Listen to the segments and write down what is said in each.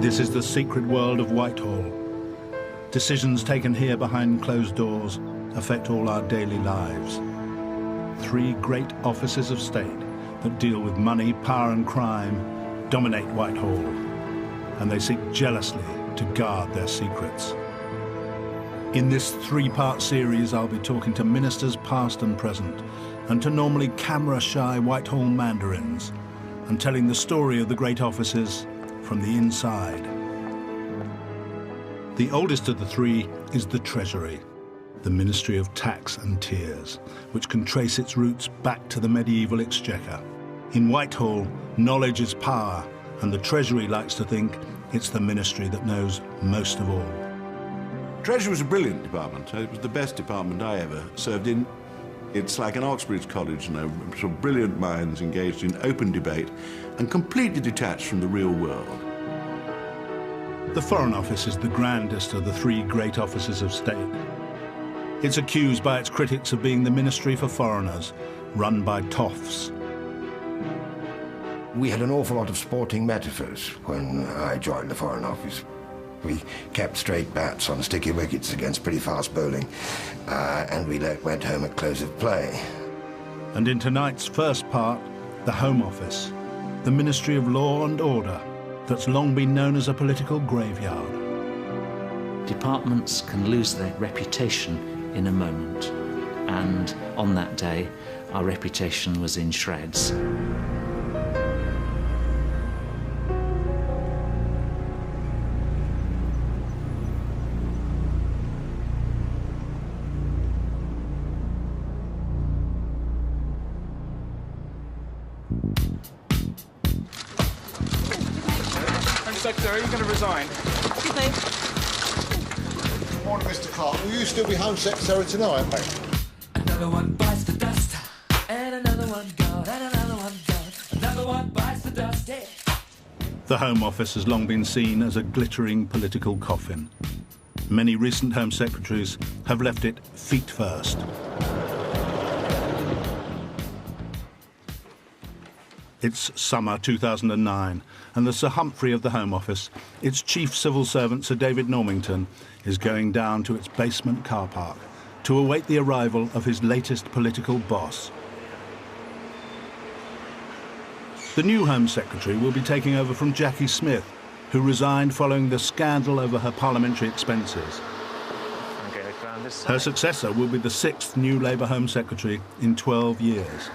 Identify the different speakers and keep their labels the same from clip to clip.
Speaker 1: This is the secret world of Whitehall. Decisions taken here behind closed doors affect all our daily lives. 3 great offices of state that deal with money, power and crime dominate Whitehall, and they seek jealously to guard their secrets. In this 3-part series, I'll be talking to ministers past and present, and to normally camera-shy Whitehall mandarins, and telling the story of the great offices from the inside. The oldest of the 3 is the Treasury, the Ministry of Tax and Tears, which can trace its roots back to the medieval Exchequer. In Whitehall, knowledge is power, and the Treasury likes to think it's the ministry that knows most of all.
Speaker 2: Treasury was a brilliant department. It was the best department I ever served in. It's like an Oxbridge College, you know, some brilliant minds engaged in open debate and completely detached from the real world.
Speaker 1: The Foreign Office is the grandest of the 3 great offices of state. It's accused by its critics of being the ministry for foreigners, run by toffs.
Speaker 3: We had an awful lot of sporting metaphors when I joined the Foreign Office. We kept straight bats on sticky wickets against pretty fast bowling, and we went home at close of play.
Speaker 1: And in tonight's first part, the Home Office, the Ministry of Law and Order, that's long been known as a political graveyard.
Speaker 4: Departments can lose their reputation in a moment, and on that day, our reputation was in shreds.
Speaker 5: Secretary, are you going to resign?
Speaker 6: Excuse me.
Speaker 7: Morning, Mr. Clark. Will you still be Home Secretary tonight?
Speaker 8: Another one bites the dust, and another one gone, and another one gone. Another one bites the dust, yeah.
Speaker 1: The Home Office has long been seen as a glittering political coffin. Many recent Home Secretaries have left it feet first. It's summer 2009, and the Sir Humphrey of the Home Office, its chief civil servant Sir David Normington, is going down to its basement car park to await the arrival of his latest political boss. The new Home Secretary will be taking over from Jackie Smith, who resigned following the scandal over her parliamentary expenses. Her successor will be the 6th new Labour Home Secretary in 12 years.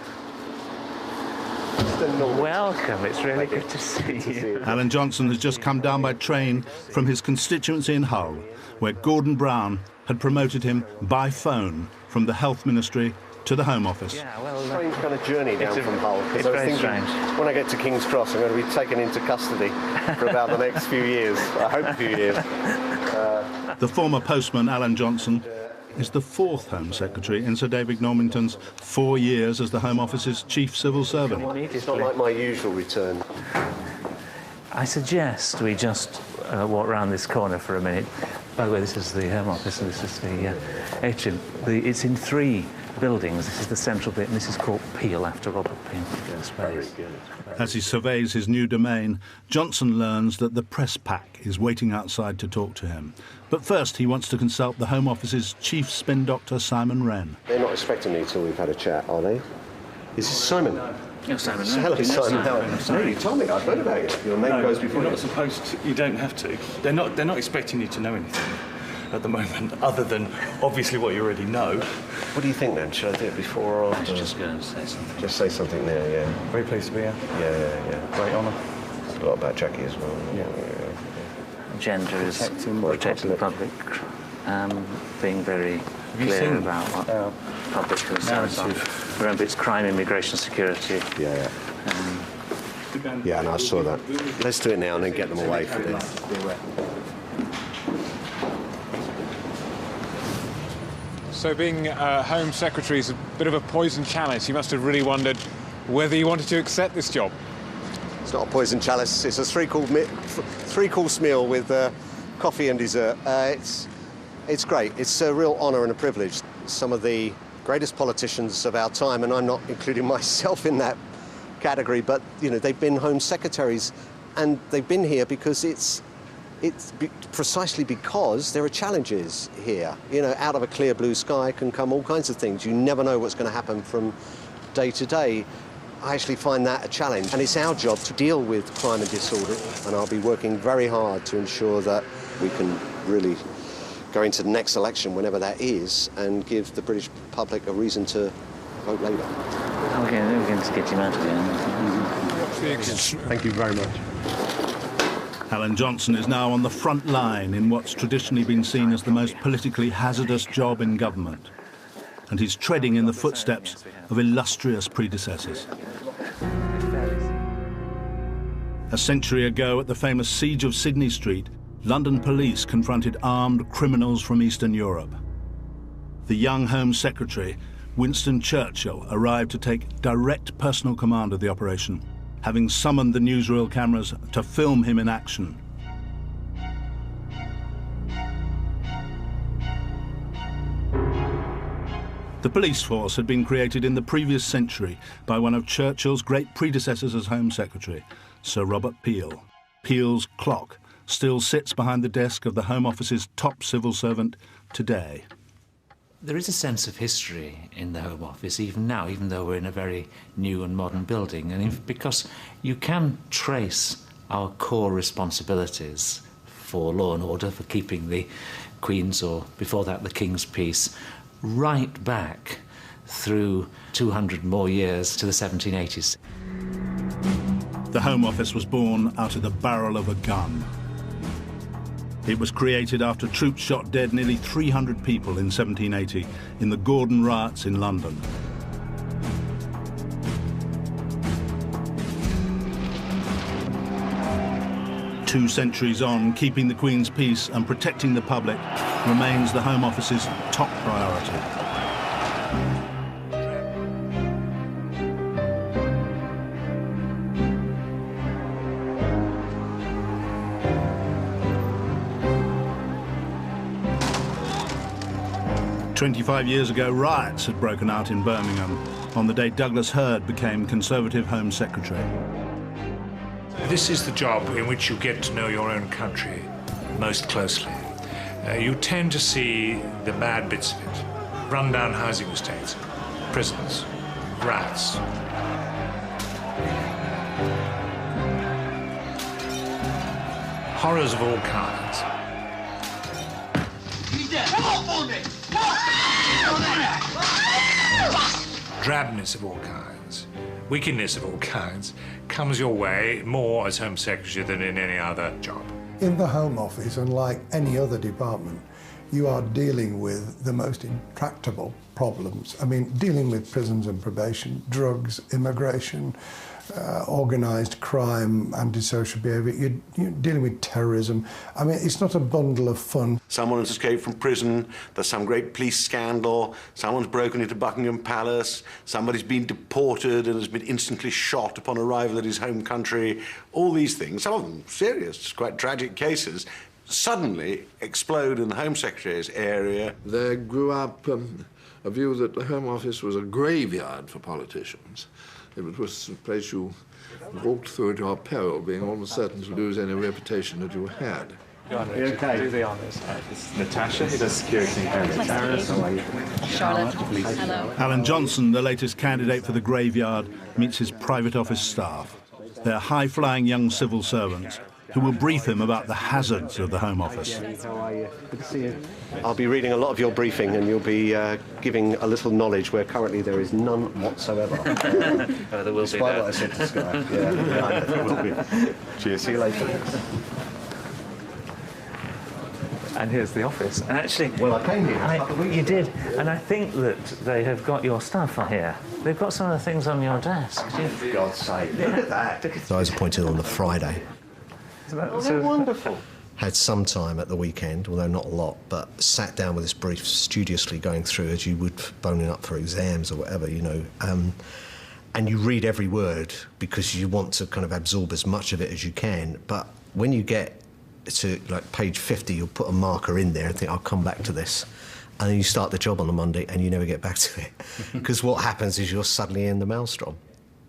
Speaker 9: Welcome, it's really good to see you.
Speaker 1: Alan Johnson has just come down by train from his constituency in Hull, where Gordon Brown had promoted him by phone from the Health Ministry to the Home Office.
Speaker 9: Yeah, well,
Speaker 10: strange kind of journey down from Hull.
Speaker 9: It's very strange.
Speaker 10: When I get to King's Cross, I'm going to be taken into custody for about the next few years. I hope a few years.
Speaker 1: The former postman, Alan Johnson, is the 4th Home Secretary in Sir David Normington's 4 years as the Home Office's chief civil servant.
Speaker 10: It's not like my usual return.
Speaker 9: I suggest we just walk around this corner for a minute. By the way, this is the Home Office and this is the atrium. It's in 3 buildings. This is the central bit, and this is called Peel, after Robert Peel.
Speaker 10: Very good.
Speaker 1: As he surveys his new domain, Johnson learns that the press pack is waiting outside to talk to him. But first, he wants to consult the Home Office's chief spin doctor, Simon Wren.
Speaker 10: They're not expecting me till we've had a chat, are they? Is this Simon?
Speaker 9: No, Simon.
Speaker 10: Hello, Simon. No, you told me. I've heard about it. Your name goes before.
Speaker 5: You're not supposed to. You don't have to. They're not expecting you to know anything at the moment, other than obviously what you already know.
Speaker 10: What do you think then? Should I do it before or after?
Speaker 9: Just go and say something.
Speaker 10: Just say something there, yeah.
Speaker 5: Very pleased to be here.
Speaker 10: Yeah.
Speaker 5: Great honour.
Speaker 10: A lot about Jackie as well.
Speaker 5: Yeah.
Speaker 9: Gender is protecting the public, being very clear about what public concerns are. Remember, it's crime, immigration, security.
Speaker 10: Yeah. Yeah, and I saw that. Let's do it now and then get them away from this.
Speaker 5: So being Home Secretary is a bit of a poison chalice. You must have really wondered whether you wanted to accept this job.
Speaker 10: It's not a poison chalice. It's a three-course meal with coffee and dessert. It's great. It's a real honour and a privilege. Some of the greatest politicians of our time, and I'm not including myself in that category, but you know, they've been Home Secretaries, and they've been here because it's It's precisely because there are challenges here. You know, out of a clear blue sky can come all kinds of things. You never know what's going to happen from day to day. I actually find that a challenge, and it's our job to deal with crime and disorder, and I'll be working very hard to ensure that we can really go into the next election, whenever that is, and give the British public a reason to vote Labour.
Speaker 9: Okay, we're going to get him out of here.
Speaker 10: Thank you very much.
Speaker 1: Alan Johnson is now on the front line in what's traditionally been seen as the most politically hazardous job in government. And he's treading in the footsteps of illustrious predecessors. A century ago, at the famous siege of Sydney Street, London police confronted armed criminals from Eastern Europe. The young Home Secretary, Winston Churchill, arrived to take direct personal command of the operation, having summoned the newsreel cameras to film him in action. The police force had been created in the previous century by one of Churchill's great predecessors as Home Secretary, Sir Robert Peel. Peel's clock still sits behind the desk of the Home Office's top civil servant today.
Speaker 4: There is a sense of history in the Home Office, even now, even though we're in a very new and modern building, and because you can trace our core responsibilities for law and order, for keeping the Queen's, or before that the King's peace, right back through 200 more years to the 1780s.
Speaker 1: The Home Office was born out of the barrel of a gun. It was created after troops shot dead nearly 300 people in 1780 in the Gordon riots in London. Two centuries on, keeping the Queen's peace and protecting the public remains the Home Office's top priority. "25 years ago, riots had broken out in Birmingham on the day Douglas Hurd became Conservative Home Secretary.
Speaker 6: This is the job in which you get to know your own country most closely. You tend to see the bad bits of it. Run-down housing estates, prisons, rats. Horrors of all kinds. Drabness of all kinds, wickedness of all kinds, comes your way more as Home Secretary than in any other job.
Speaker 11: In the Home Office, unlike any other department, you are dealing with the most intractable problems. I mean, dealing with prisons and probation, drugs, immigration, organised crime, antisocial behaviour, you're dealing with terrorism. I mean, it's not a bundle of fun.
Speaker 2: Someone has escaped from prison, there's some great police scandal, someone's broken into Buckingham Palace, somebody's been deported and has been instantly shot upon arrival at his home country. All these things, some of them serious, quite tragic cases, suddenly explode in the Home Secretary's area.
Speaker 12: There grew up a view that the Home Office was a graveyard for politicians. It was a place you walked through at your peril, being almost certain to lose any reputation that you had.
Speaker 5: Go on, Richard. Okay. Do the honours. This is Natasha, who does security and Paris. How are you?
Speaker 13: Charlotte. Hello.
Speaker 1: Alan Johnson, the latest candidate for the graveyard, meets his private office staff. They're high-flying young civil servants who will brief him about the hazards of the Home Office.
Speaker 5: How are you? Good to see you.
Speaker 10: I'll be reading a lot of your briefing, and you'll be giving a little knowledge where currently there is none whatsoever.
Speaker 4: There will
Speaker 10: Despite
Speaker 4: be
Speaker 10: what I said to Sky. Yeah, there will be. Cheers. See you later.
Speaker 9: And here's the office. And actually,
Speaker 10: well, I came here.
Speaker 9: You did, and I think that they have got your stuff here. They've got some of the things on your desk.
Speaker 10: For God's sake, look at that.
Speaker 14: So I was appointed on the Friday.
Speaker 10: Oh, they're wonderful.
Speaker 14: Had some time at the weekend, although not a lot, but sat down with this brief, studiously going through as you would boning up for exams or whatever, you know. And you read every word because you want to kind of absorb as much of it as you can. But when you get to like page 50, you'll put a marker in there and think, I'll come back to this. And then you start the job on the Monday and you never get back to it. Because what happens is you're suddenly in the maelstrom.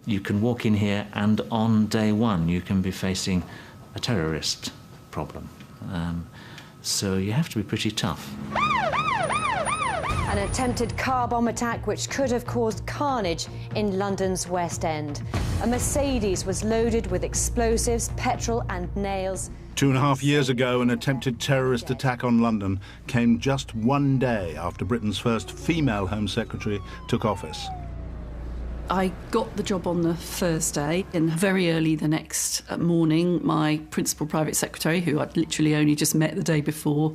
Speaker 4: You can walk in here and on day one you can be facing a terrorist problem. So you have to be pretty tough.
Speaker 15: An attempted car bomb attack which could have caused carnage in London's West End. A Mercedes was loaded with explosives, petrol and nails.
Speaker 1: 2.5 years ago, an attempted terrorist attack on London came just one day after Britain's first female Home Secretary took office.
Speaker 16: I got the job on the Thursday, and very early the next morning, my principal private secretary, who I'd literally only just met the day before,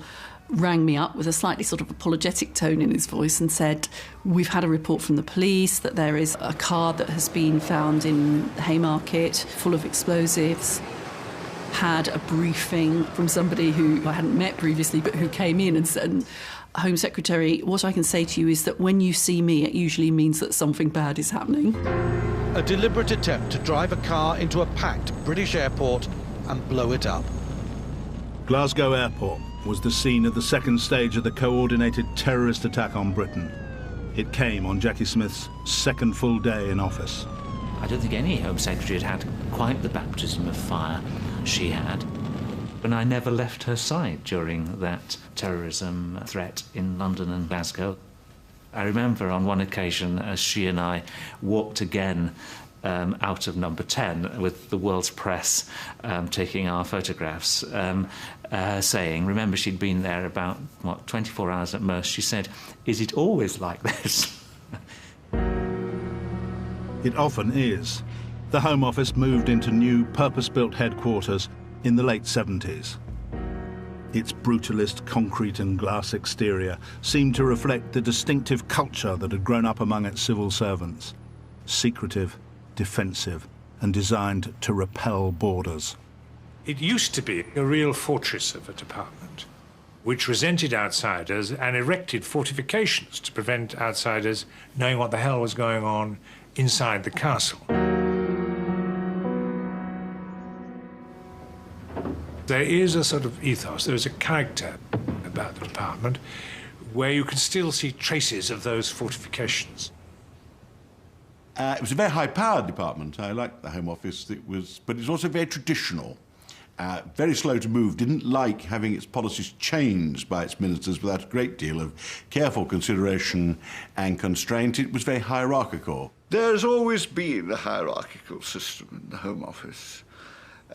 Speaker 16: rang me up with a slightly sort of apologetic tone in his voice and said, "We've had a report from the police that there is a car that has been found in Haymarket full of explosives." Had a briefing from somebody who I hadn't met previously but who came in and said, "Home Secretary, what I can say to you is that when you see me, it usually means that something bad is happening."
Speaker 17: A deliberate attempt to drive a car into a packed British airport and blow it up.
Speaker 1: Glasgow Airport was the scene of the second stage of the coordinated terrorist attack on Britain. It came on Jackie Smith's second full day in office.
Speaker 4: I don't think any Home Secretary had quite the baptism of fire she had. And I never left her side during that terrorism threat in London and Glasgow. I remember on one occasion as she and I walked again out of number 10 with the world's press taking our photographs, saying, remember she'd been there about, 24 hours at most, she said, "Is it always like this?"
Speaker 1: It often is. The Home Office moved into new purpose-built headquarters in the late 70s. Its brutalist concrete and glass exterior seemed to reflect the distinctive culture that had grown up among its civil servants. Secretive, defensive, and designed to repel borders.
Speaker 6: It used to be a real fortress of a department, which resented outsiders and erected fortifications to prevent outsiders knowing what the hell was going on inside the castle. There is a sort of ethos, there is a character about the department where you can still see traces of those fortifications.
Speaker 2: It was a very high-powered department. I liked the Home Office, but it was also very traditional, very slow to move, didn't like having its policies changed by its ministers without a great deal of careful consideration and constraint. It was very hierarchical.
Speaker 18: There's always been a hierarchical system in the Home Office.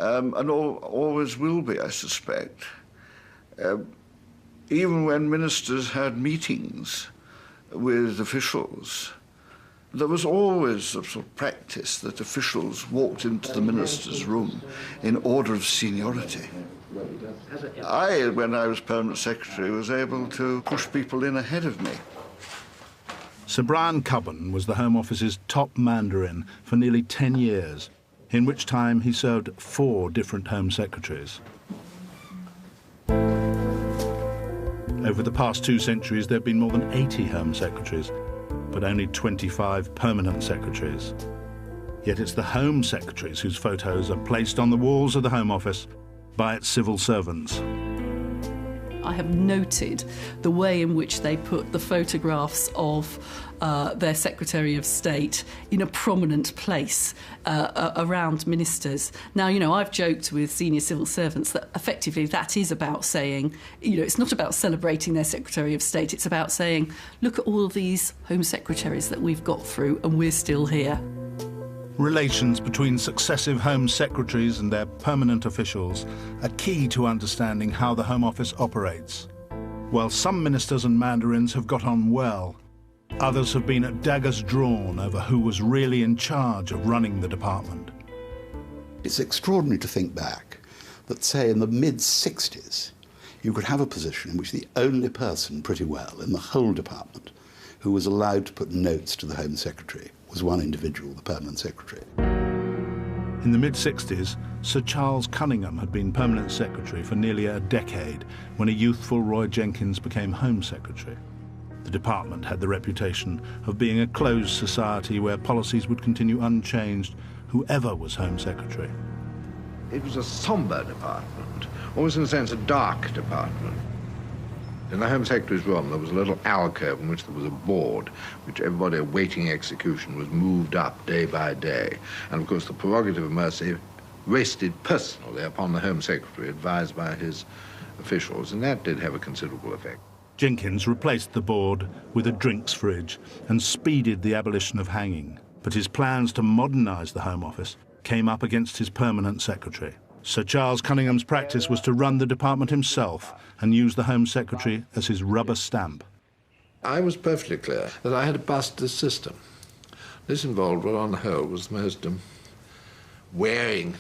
Speaker 18: And always will be, I suspect. Even when ministers had meetings with officials, there was always a sort of practice that officials walked into the minister's room in order of seniority. I, when I was Permanent Secretary, was able to push people in ahead of me.
Speaker 1: Sir Brian Cubbon was the Home Office's top Mandarin for nearly 10 years. In which time he served 4 different Home Secretaries. Over the past 2 centuries, there have been more than 80 Home Secretaries, but only 25 permanent secretaries. Yet it's the Home Secretaries whose photos are placed on the walls of the Home Office by its civil servants.
Speaker 16: I have noted the way in which they put the photographs of their Secretary of State in a prominent place around ministers. Now, I've joked with senior civil servants that effectively that is about saying, it's not about celebrating their Secretary of State, it's about saying, look at all of these Home Secretaries that we've got through and we're still here.
Speaker 1: Relations between successive Home Secretaries and their permanent officials are key to understanding how the Home Office operates. While some ministers and mandarins have got on well, others have been at daggers drawn over who was really in charge of running the department.
Speaker 19: It's extraordinary to think back that, say, in the mid-60s, you could have a position in which the only person pretty well in the whole department who was allowed to put notes to the Home Secretary was one individual, the Permanent Secretary.
Speaker 1: In the mid-60s, Sir Charles Cunningham had been Permanent Secretary for nearly a decade when a youthful Roy Jenkins became Home Secretary. The department had the reputation of being a closed society where policies would continue unchanged, whoever was Home Secretary.
Speaker 12: It was a sombre department, almost in a sense a dark department. In the Home Secretary's room, there was a little alcove in which there was a board, which everybody awaiting execution was moved up day by day. And, of course, the prerogative of mercy rested personally upon the Home Secretary, advised by his officials, and that did have a considerable effect.
Speaker 1: Jenkins replaced the board with a drinks fridge and speeded the abolition of hanging. But his plans to modernise the Home Office came up against his permanent secretary. Sir Charles Cunningham's practice was to run the department himself and use the Home Secretary as his rubber stamp.
Speaker 12: I was perfectly clear that I had to bust this system. This involved what, on the whole, was the most wearing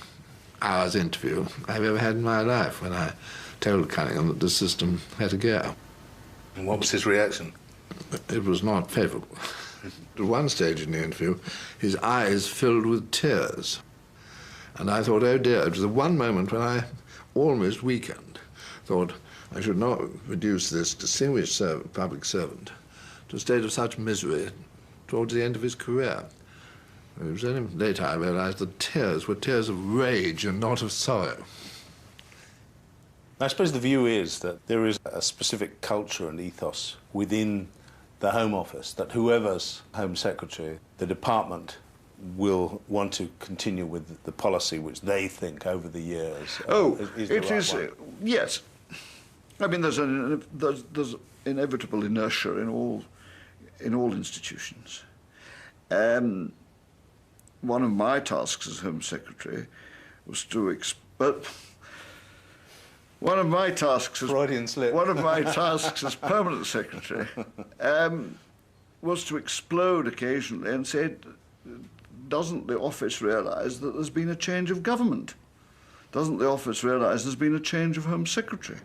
Speaker 12: hours interview I've ever had in my life when I told Cunningham that the system had to go.
Speaker 20: And what was his reaction?
Speaker 12: It was not favourable. At one stage in the interview, his eyes filled with tears. And I thought, oh dear, it was the one moment when I almost weakened. Thought I should not reduce this distinguished public servant to a state of such misery towards the end of his career. It was only later I realised that tears were tears of rage and not of sorrow.
Speaker 20: I suppose the view is that there is a specific culture and ethos within the Home Office, that whoever's Home Secretary, the department will want to continue with the policy which they think over the years
Speaker 18: yes. I mean, there's inevitable inertia in all institutions. One of my tasks as Home Secretary was to one of my tasks as Permanent Secretary was to explode occasionally and say, doesn't the office realise that there's been a change of government? Doesn't the office realise there's been a change of Home Secretary?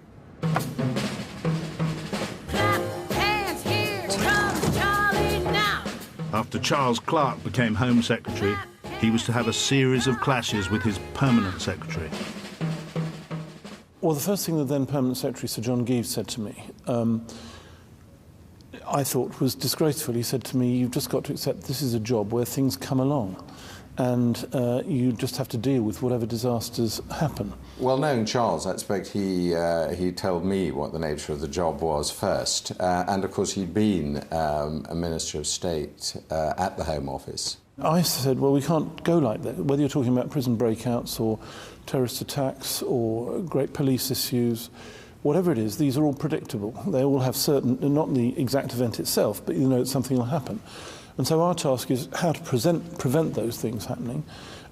Speaker 1: After Charles Clarke became Home Secretary, he was to have a series of clashes with his permanent secretary.
Speaker 21: Well, the first thing the then Permanent Secretary, Sir John Geeves, said to me, I thought was disgraceful. He said to me, you've just got to accept this is a job where things come along, and you just have to deal with whatever disasters happen.
Speaker 22: Well, knowing Charles, I expect he told me what the nature of the job was first. And, of course, he'd been a Minister of State at the Home Office.
Speaker 21: I said, well, we can't go like that. Whether you're talking about prison breakouts or terrorist attacks or great police issues, whatever it is, these are all predictable. They all have certain, not the exact event itself, but you know that something will happen. And so our task is how to prevent those things happening,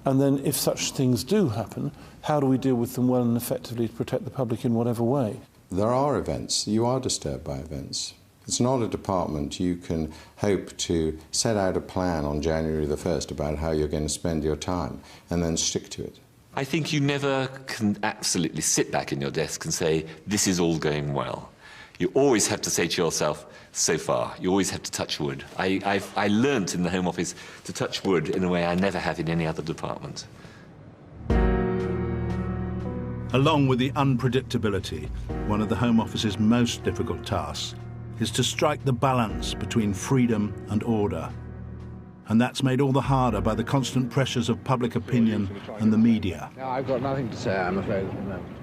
Speaker 21: and then if such things do happen, how do we deal with them well and effectively to protect the public in whatever way?
Speaker 22: There are events. You are disturbed by events. It's not a department you can hope to set out a plan on January the 1st about how you're going to spend your time and then stick to it.
Speaker 23: I think you never can absolutely sit back in your desk and say, this is all going well. You always have to say to yourself, so far. You always have to touch wood. I learnt in the Home Office to touch wood in a way I never have in any other department.
Speaker 1: Along with the unpredictability, one of the Home Office's most difficult tasks is to strike the balance between freedom and order. And that's made all the harder by the constant pressures of public opinion and the media.
Speaker 12: No, I've got nothing to say, I'm afraid, at the moment.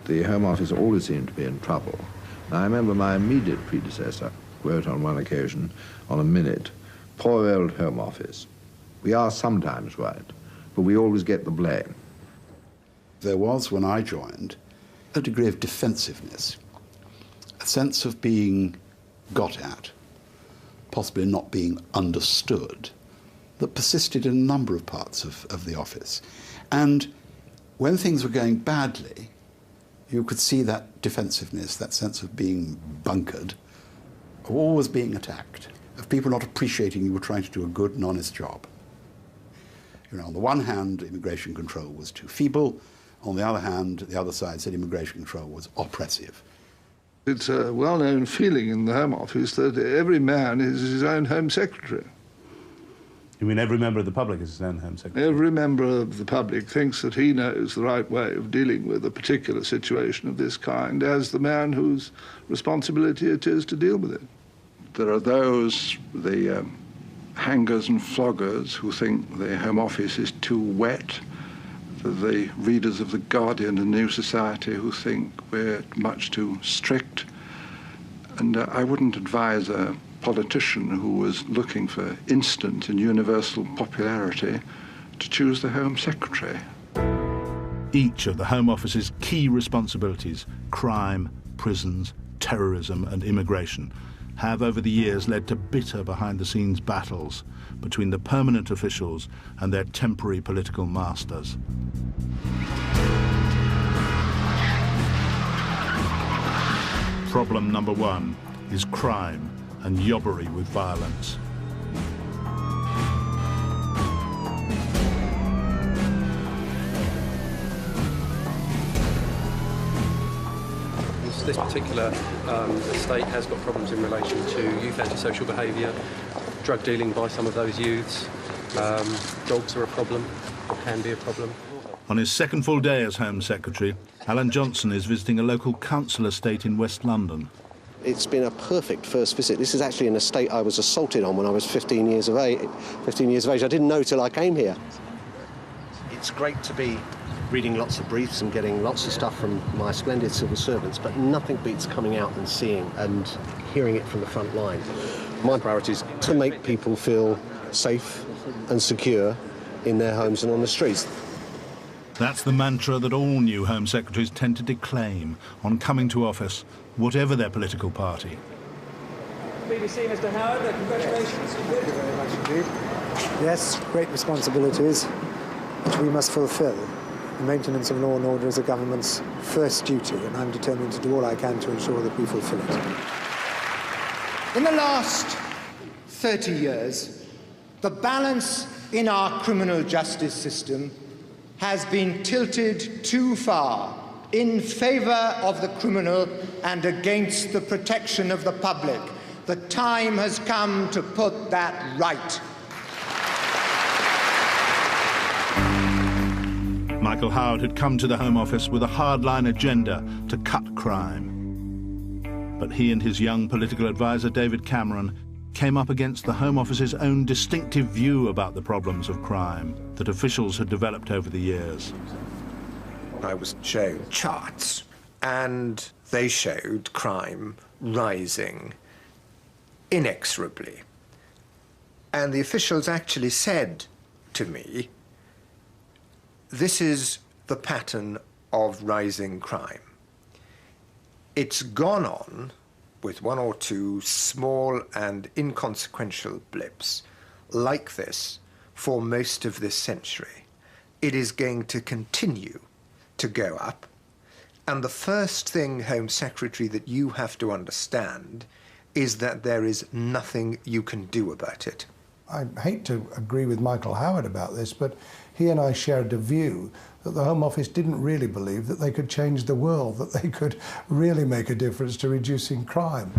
Speaker 12: The Home Office always seemed to be in trouble. Now, I remember my immediate predecessor wrote on one occasion, on a minute, poor old Home Office. We are sometimes right, but we always get the blame.
Speaker 19: There was, when I joined, a degree of defensiveness, a sense of being got at, possibly not being understood, that persisted in a number of parts of the office. And when things were going badly, you could see that defensiveness, that sense of being bunkered, of always being attacked, of people not appreciating you were trying to do a good and honest job. You know, on the one hand, immigration control was too feeble. On the other hand, the other side said immigration control was oppressive.
Speaker 12: It's a well-known feeling in the Home Office that every man is his own Home Secretary.
Speaker 20: You mean every member of the public is his own Home Secretary?
Speaker 12: Every member of the public thinks that he knows the right way of dealing with a particular situation of this kind as the man whose responsibility it is to deal with it.
Speaker 24: There are those, the hangers and floggers, who think the Home Office is too wet. The readers of The Guardian and New Society who think we're much too strict. And I wouldn't advise a politician who was looking for instant and universal popularity to choose the Home Secretary.
Speaker 1: Each of the Home Office's key responsibilities, crime, prisons, terrorism and immigration, have over the years led to bitter behind-the-scenes battles between the permanent officials and their temporary political masters. Problem number one is crime and yobbery with violence.
Speaker 3: This particular estate has got problems in relation to youth antisocial behaviour, drug dealing by some of those youths. Dogs are a problem, or can be a problem.
Speaker 1: On his second full day as Home Secretary, Alan Johnson is visiting a local council estate in West London.
Speaker 10: It's been a perfect first visit. This is actually an estate I was assaulted on when I was 15 years of age. I didn't know till I came here. It's great to be reading lots of briefs and getting lots of stuff from my splendid civil servants, but nothing beats coming out and seeing and hearing it from the front line. My priority is to make people feel safe and secure in their homes and on the streets.
Speaker 1: That's the mantra that all new Home Secretaries tend to declaim on coming to office, whatever their political party.
Speaker 7: BBC, Mr. Howard, congratulations.
Speaker 8: Thank you very much indeed. Yes, great responsibilities which we must fulfil. The maintenance of law and order is the government's first duty, and I'm determined to do all I can to ensure that we fulfil it.
Speaker 11: In the last 30 years, the balance in our criminal justice system has been tilted too far in favour of the criminal and against the protection of the public. The time has come to put that right.
Speaker 1: Michael Howard had come to the Home Office with a hardline agenda to cut crime. But he and his young political advisor, David Cameron, came up against the Home Office's own distinctive view about the problems of crime that officials had developed over the years.
Speaker 25: I was shown charts, and they showed crime rising inexorably. And the officials actually said to me, this is the pattern of rising crime. It's gone on with one or two small and inconsequential blips like this for most of this century. It is going to continue to go up. And the first thing, Home Secretary, that you have to understand is that there is nothing you can do about it.
Speaker 26: I hate to agree with Michael Howard about this, but he and I shared a view that the Home Office didn't really believe that they could change the world, that they could really make a difference to reducing crime.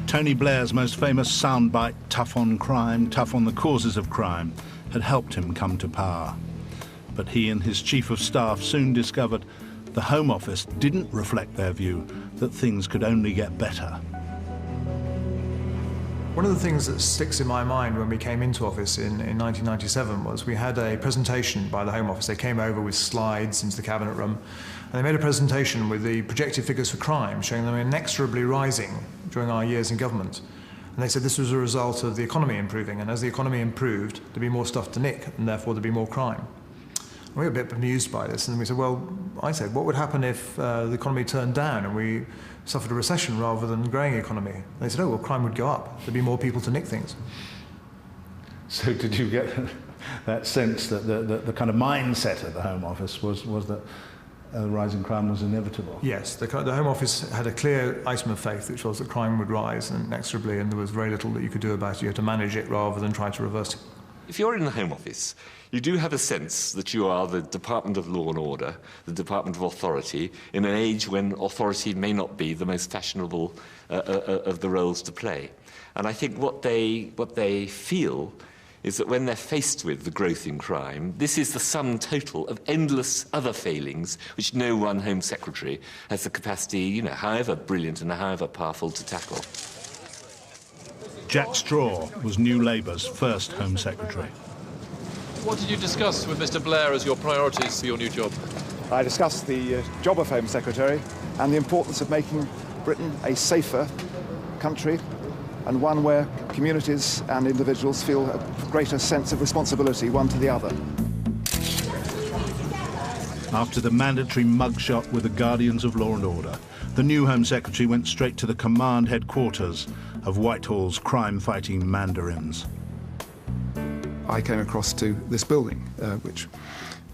Speaker 1: Tony Blair's most famous soundbite, tough on crime, tough on the causes of crime, had helped him come to power. But he and his Chief of Staff soon discovered the Home Office didn't reflect their view that things could only get better.
Speaker 27: One of the things that sticks in my mind when we came into office in 1997 was we had a presentation by the Home Office. They came over with slides into the Cabinet room, and they made a presentation with the projected figures for crime, showing them inexorably rising during our years in government. And they said this was a result of the economy improving, and as the economy improved, there'd be more stuff to nick, and therefore there'd be more crime. And we were a bit bemused by this, and we said, well, I said, what would happen if the economy turned down and we suffered a recession rather than a growing economy? And they said, oh, well, crime would go up. There'd be more people to nick things.
Speaker 1: So did you get that sense that the kind of mindset of the Home Office was that rising crime was inevitable?
Speaker 27: Yes, the Home Office had a clear item of faith, which was that crime would rise inexorably, and there was very little that you could do about it. You had to manage it rather than try to reverse it.
Speaker 23: If you're in the Home Office, you do have a sense that you are the Department of Law and Order, the Department of Authority, in an age when authority may not be the most fashionable of the roles to play. And I think what they feel is that when they're faced with the growth in crime, this is the sum total of endless other failings which no one Home Secretary has the capacity, you know, however brilliant and however powerful, to tackle.
Speaker 1: Jack Straw was New Labour's first Home Secretary.
Speaker 28: What did you discuss with Mr. Blair as your priorities for your new job?
Speaker 29: I discussed the job of Home Secretary and the importance of making Britain a safer country and one where communities and individuals feel a greater sense of responsibility one to the other.
Speaker 1: After the mandatory mugshot with the Guardians of Law and Order, the new Home Secretary went straight to the command headquarters of Whitehall's crime-fighting mandarins.
Speaker 29: I came across to this building, which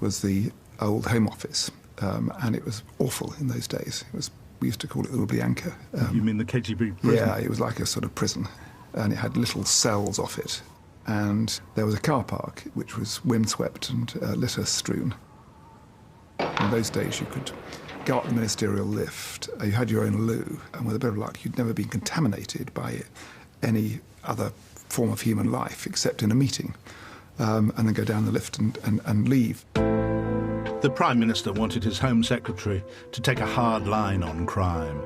Speaker 29: was the old Home Office, and it was awful in those days. We used to call it the Lubyanka.
Speaker 1: You mean the KGB prison?
Speaker 29: Yeah, it was like a sort of prison, and it had little cells off it. And there was a car park, which was windswept and litter strewn. In those days, you could go up the ministerial lift, you had your own loo, and with a bit of luck, you'd never been contaminated by any other form of human life except in a meeting, and then go down the lift and leave.
Speaker 1: The Prime Minister wanted his Home Secretary to take a hard line on crime.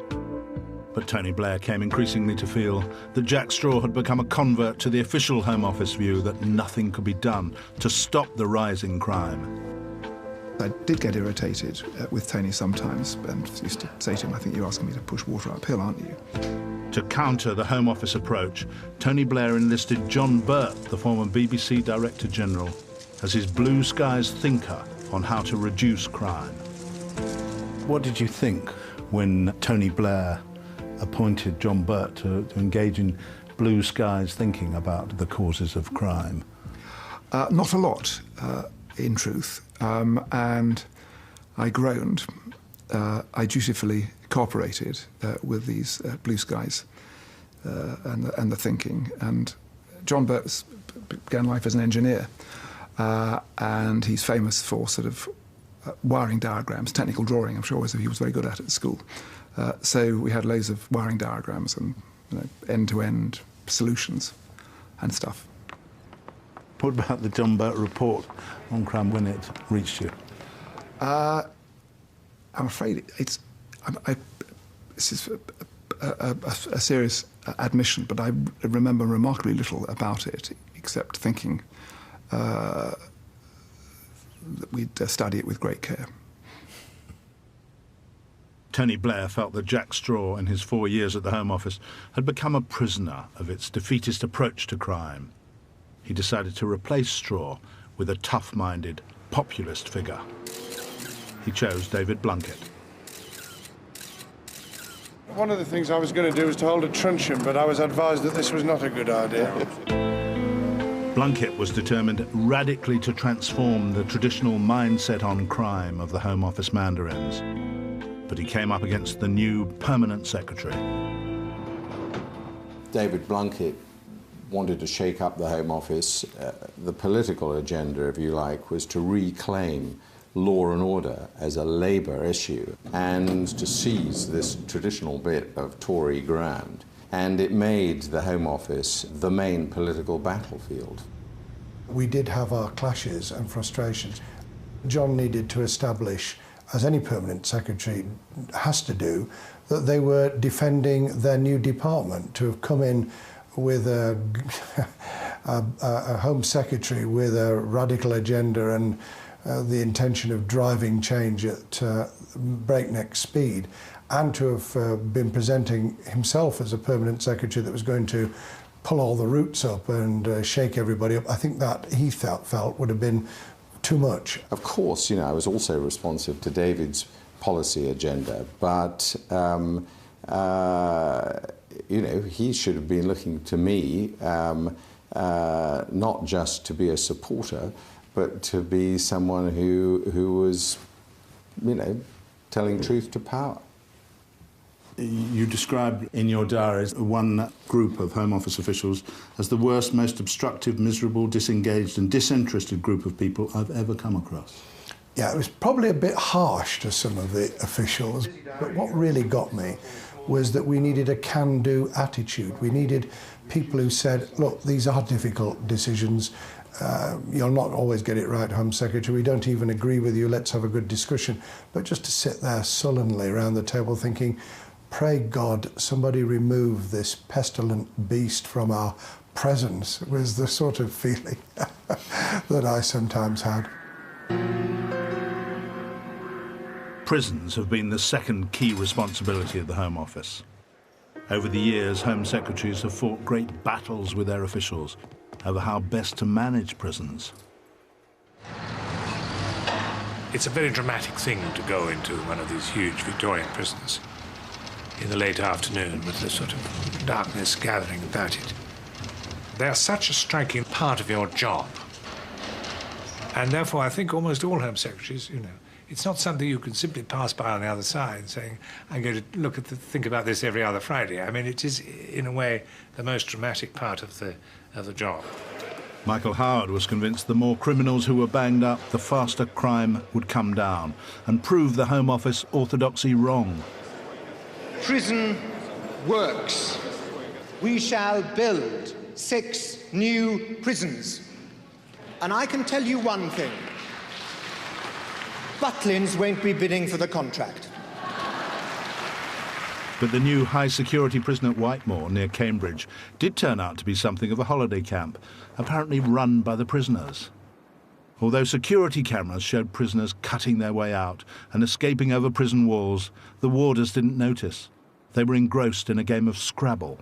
Speaker 1: But Tony Blair came increasingly to feel that Jack Straw had become a convert to the official Home Office view that nothing could be done to stop the rising crime.
Speaker 29: I did get irritated with Tony sometimes and used to say to him, I think you're asking me to push water uphill, aren't you?
Speaker 1: To counter the Home Office approach, Tony Blair enlisted John Birt, the former BBC Director General, as his blue skies thinker on how to reduce crime. What did you think when Tony Blair appointed John Birt to engage in blue skies thinking about the causes of crime?
Speaker 29: Not a lot, in truth. And I groaned. I dutifully cooperated with these blue skies and the thinking. And John Birt began life as an engineer, and he's famous for sort of wiring diagrams, technical drawing, I'm sure he was very good at school. So we had loads of wiring diagrams and end-to-end solutions and stuff.
Speaker 1: What about the John Birt report on crime when it reached you?
Speaker 29: I'm afraid this is a serious admission, but I remember remarkably little about it, except thinking that we'd study it with great care.
Speaker 1: Tony Blair felt that Jack Straw, in his 4 years at the Home Office, had become a prisoner of its defeatist approach to crime. He decided to replace Straw with a tough-minded, populist figure. He chose David Blunkett.
Speaker 2: One of the things I was going to do was to hold a truncheon, but I was advised that this was not a good idea.
Speaker 1: Blunkett was determined radically to transform the traditional mindset on crime of the Home Office mandarins. But he came up against the new permanent secretary.
Speaker 22: David Blunkett wanted to shake up the Home Office. The political agenda, if you like, was to reclaim law and order as a Labour issue and to seize this traditional bit of Tory ground. And it made the Home Office the main political battlefield.
Speaker 26: We did have our clashes and frustrations. John needed to establish, as any permanent secretary has to do, that they were defending their new department. To have come in with a Home Secretary with a radical agenda and the intention of driving change at breakneck speed, and to have been presenting himself as a permanent secretary that was going to pull all the roots up and shake everybody up, I think that he felt would have been too much.
Speaker 22: Of course, I was also responsive to David's policy agenda, but he should have been looking to me not just to be a supporter, but to be someone who was, telling truth to power.
Speaker 1: You described in your diaries one group of Home Office officials as the worst, most obstructive, miserable, disengaged and disinterested group of people I've ever come across.
Speaker 26: Yeah, it was probably a bit harsh to some of the officials, but what really got me was that we needed a can-do attitude. We needed people who said, look, these are difficult decisions. You'll not always get it right, Home Secretary. We don't even agree with you. Let's have a good discussion. But just to sit there sullenly around the table thinking, pray God, somebody remove this pestilent beast from our presence, was the sort of feeling that I sometimes had.
Speaker 1: Prisons have been the second key responsibility of the Home Office. Over the years, Home Secretaries have fought great battles with their officials over how best to manage prisons.
Speaker 4: It's a very dramatic thing to go into one of these huge Victorian prisons in the late afternoon with the sort of darkness gathering about it. They are such a striking part of your job. And therefore, I think almost all Home Secretaries, you know, it's not something you can simply pass by on the other side saying, I'm going to think about this every other Friday. I mean, it is, in a way, the most dramatic part of the job.
Speaker 1: Michael Howard was convinced the more criminals who were banged up, the faster crime would come down, and prove the Home Office orthodoxy wrong.
Speaker 11: Prison works. We shall build 6 new prisons. And I can tell you one thing. Butlins won't be bidding for the contract.
Speaker 1: But the new high-security prison at Whitemoor, near Cambridge, did turn out to be something of a holiday camp, apparently run by the prisoners. Although security cameras showed prisoners cutting their way out and escaping over prison walls, the warders didn't notice. They were engrossed in a game of Scrabble.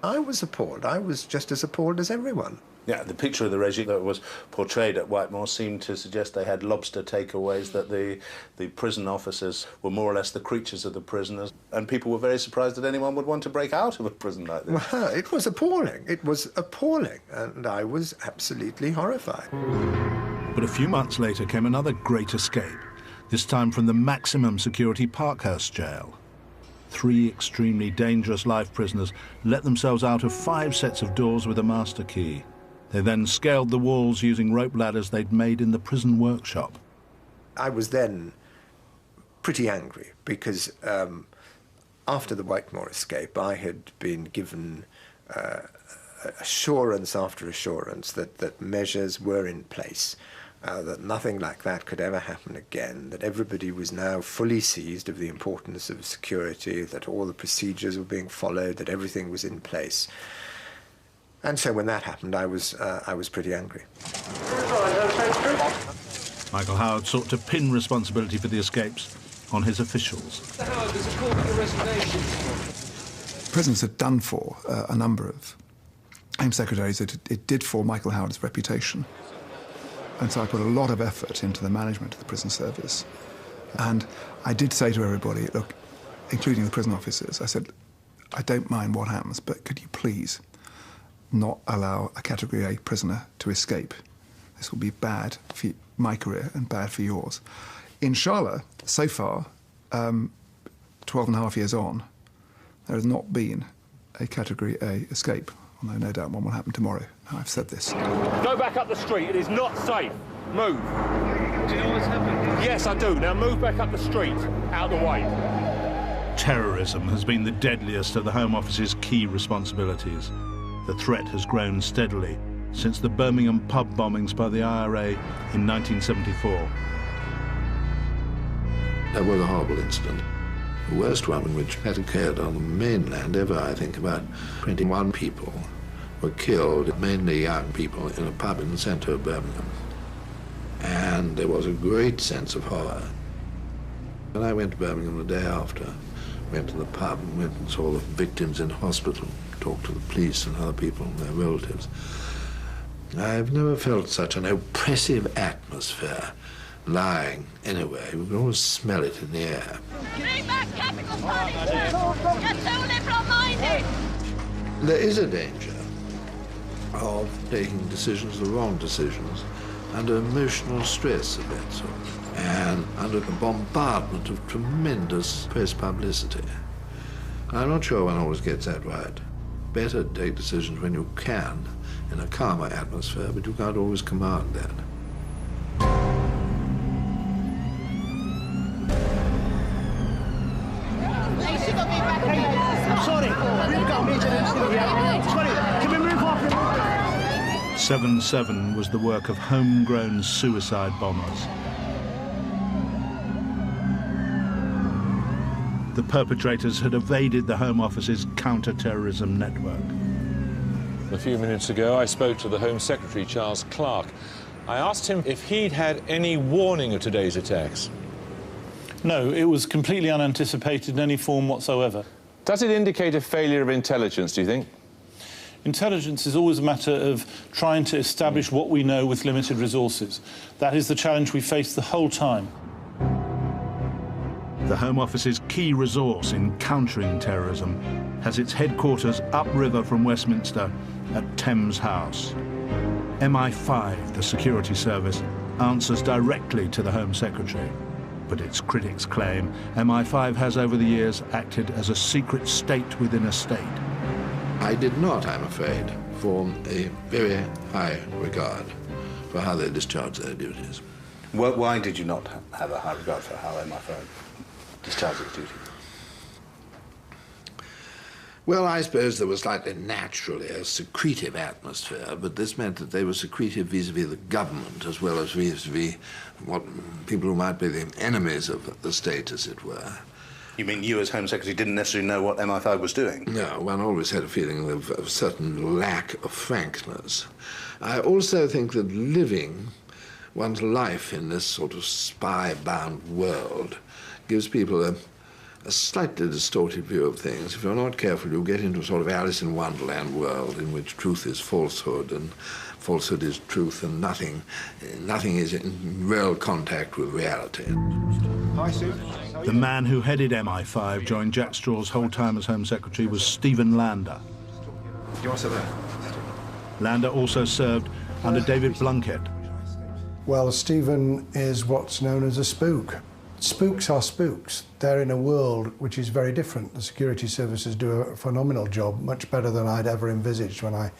Speaker 25: I was appalled. I was just as appalled as everyone.
Speaker 20: Yeah, the picture of the regime that was portrayed at Whitemoor seemed to suggest they had lobster takeaways, that the prison officers were more or less the creatures of the prisoners, and people were very surprised that anyone would want to break out of a prison like this.
Speaker 25: Well, it was appalling. It was appalling, and I was absolutely horrified.
Speaker 1: But a few months later came another great escape, this time from the maximum security Parkhurst jail. 3 extremely dangerous life prisoners let themselves out of 5 sets of doors with a master key. They then scaled the walls using rope ladders they'd made in the prison workshop.
Speaker 25: I was then pretty angry because after the Whitemoor escape, I had been given assurance after assurance that measures were in place, that nothing like that could ever happen again, that everybody was now fully seized of the importance of security, that all the procedures were being followed, that everything was in place. And so when that happened, I was pretty angry.
Speaker 1: Michael Howard sought to pin responsibility for the escapes on his officials.
Speaker 7: Mr. Howard, there's a call for your resignation.
Speaker 29: Prisons had done for a number of Home Secretaries. It did for Michael Howard's reputation. And so I put a lot of effort into the management of the prison service. And I did say to everybody, look, including the prison officers, I said, I don't mind what happens, but could you please not allow a Category A prisoner to escape? This will be bad for my career and bad for yours. In Sharla, so far, 12 and a half years on, there has not been a Category A escape, although no doubt one will happen tomorrow. I've said this.
Speaker 5: Go back up the street. It is not safe. Move. Do you know what's happened? Yes, I do. Now move back up the street, out of the way.
Speaker 1: Terrorism has been the deadliest of the Home Office's key responsibilities. The threat has grown steadily since the Birmingham pub bombings by the IRA in 1974.
Speaker 12: That was a horrible incident. The worst one, which had occurred on the mainland ever, I think. About 21 people were killed, mainly young people, in a pub in the centre of Birmingham. And there was a great sense of horror. And I went to Birmingham the day after, went to the pub and went and saw the victims in hospital, talked to the police and other people and their relatives. I've never felt such an oppressive atmosphere lying anywhere. You can always smell it in the air.
Speaker 6: Bring back capital punishment! You're too liberal-minded!
Speaker 12: There is a danger of taking decisions, the wrong decisions, under emotional stress of that sort, and under the bombardment of tremendous press publicity. I'm not sure one always gets that right. Better to take decisions when you can, in a calmer atmosphere, but you can't always command that.
Speaker 5: I'm sorry. We've got major incident here. Sorry, can we move off?
Speaker 1: 7/7 was the work of homegrown suicide bombers. The perpetrators had evaded the Home Office's counter-terrorism network.
Speaker 9: A few minutes ago, I spoke to the Home Secretary, Charles Clarke. I asked him if he'd had any warning of today's attacks.
Speaker 21: No, it was completely unanticipated in any form whatsoever.
Speaker 9: Does it indicate a failure of intelligence, do you think?
Speaker 21: Intelligence is always a matter of trying to establish what we know with limited resources. That is the challenge we face the whole time.
Speaker 1: The Home Office's key resource in countering terrorism has its headquarters upriver from Westminster at Thames House. MI5, the security service, answers directly to the Home Secretary. But its critics claim MI5 has over the years acted as a secret state within a state.
Speaker 12: I did not, I'm afraid, form a very high regard for how they discharge their duties.
Speaker 20: Why did you not have a high regard for how MI5 discharged its duties?
Speaker 12: Well, I suppose there was slightly naturally a secretive atmosphere, but this meant that they were secretive vis-à-vis the government as well as vis-à-vis what people who might be the enemies of the state, as it were.
Speaker 20: You mean you, as Home Secretary, didn't necessarily know what MI5 was doing?
Speaker 12: No, one always had a feeling of a certain lack of frankness. I also think that living one's life in this sort of spy-bound world gives people a slightly distorted view of things. If you're not careful, you'll get into a sort of Alice in Wonderland world in which truth is falsehood and falsehood is truth, and nothing is in real contact with reality.
Speaker 1: The man who headed MI5 during Jack Straw's whole time as Home Secretary was Stephen Lander.
Speaker 29: You want to sit there?
Speaker 1: Lander also served under David Blunkett.
Speaker 26: Well, Stephen is what's known as a spook. Spooks are spooks. They're in a world which is very different. The security services do a phenomenal job, much better than I'd ever envisaged when I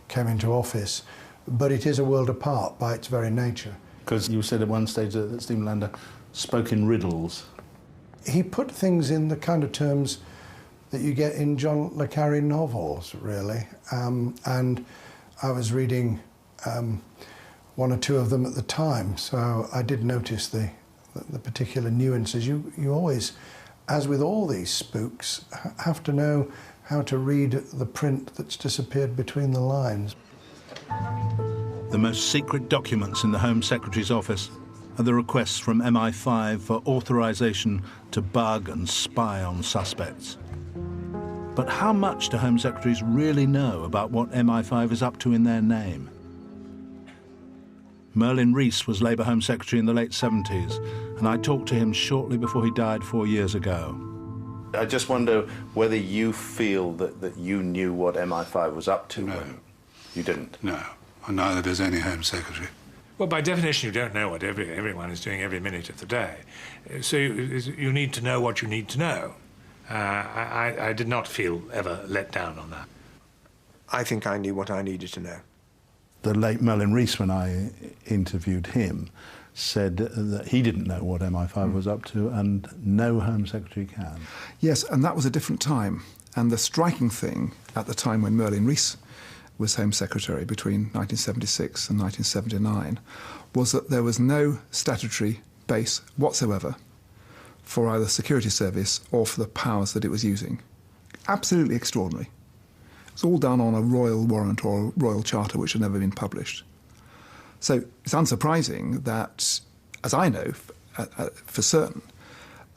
Speaker 26: came into office. But it is a world apart by its very nature.
Speaker 1: Because you said at one stage that Stephen Lander spoke in riddles.
Speaker 26: He put things in the kind of terms that you get in John le Carré novels, really. And I was reading one or two of them at the time, so I did notice the particular nuances. You always, as with all these spooks, have to know how to read the print that's disappeared between the lines.
Speaker 1: The most secret documents in the Home Secretary's office are the requests from MI5 for authorization to bug and spy on suspects. But how much do Home Secretaries really know about what MI5 is up to in their name? Merlin Rees was Labour Home Secretary in the late 70s, and I talked to him shortly before he died 4 years ago.
Speaker 20: I just wonder whether you feel that you knew what MI5 was up to.
Speaker 4: No.
Speaker 20: When you didn't?
Speaker 4: No, neither does any Home Secretary. Well, by definition, you don't know what everyone is doing every minute of the day. So you need to know what you need to know. I did not feel ever let down on that.
Speaker 25: I think I knew what I needed to know.
Speaker 1: The late Merlin Rees, when I interviewed him, said that he didn't know what MI5 was up to, and no Home Secretary can.
Speaker 29: Yes, and that was a different time. And the striking thing at the time when Merlin Rees was Home Secretary between 1976 and 1979 was that there was no statutory base whatsoever for either security service or for the powers that it was using. Absolutely extraordinary. It's all done on a royal warrant or a royal charter which had never been published. So it's unsurprising that, as I know for certain,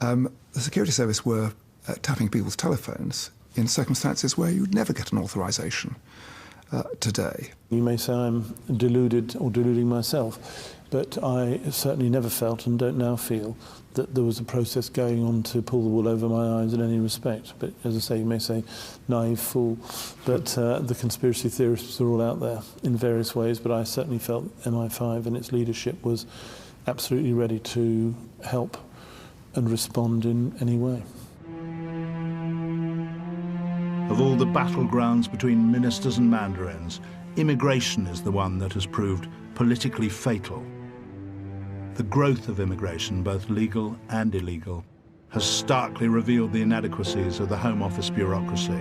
Speaker 29: the security service were tapping people's telephones in circumstances where you'd never get an authorization today.
Speaker 21: You may say I'm deluded or deluding myself, but I certainly never felt and don't now feel that there was a process going on to pull the wool over my eyes in any respect. But as I say, you may say naive fool, but the conspiracy theorists are all out there in various ways, but I certainly felt MI5 and its leadership was absolutely ready to help and respond in any way.
Speaker 1: Of all the battlegrounds between ministers and mandarins, immigration is the one that has proved politically fatal. The growth of immigration, both legal and illegal, has starkly revealed the inadequacies of the Home Office bureaucracy.